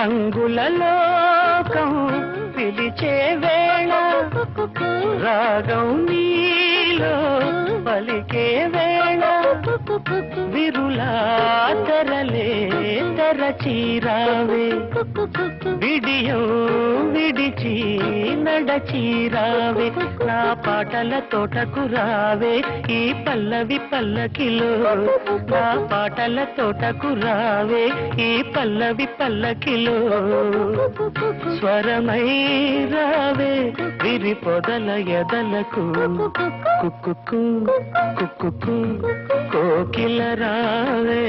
రంగుల లోకం పిలిచే వేళ రాగం నీలో పలికే వేళ విరులా తెరలే తెరచీరావే విడియం విడిచి నడచీరావే నా పాటల తోటకు రావే ఈ పల్లవి పల్లకిలో నా పాటల తోటకు రావే ఈ పల్లవి పల్లకిలో స్వరమై రావే విరి పొదల ఎదలకు కుక్కు కుక్కు కోకిల రావే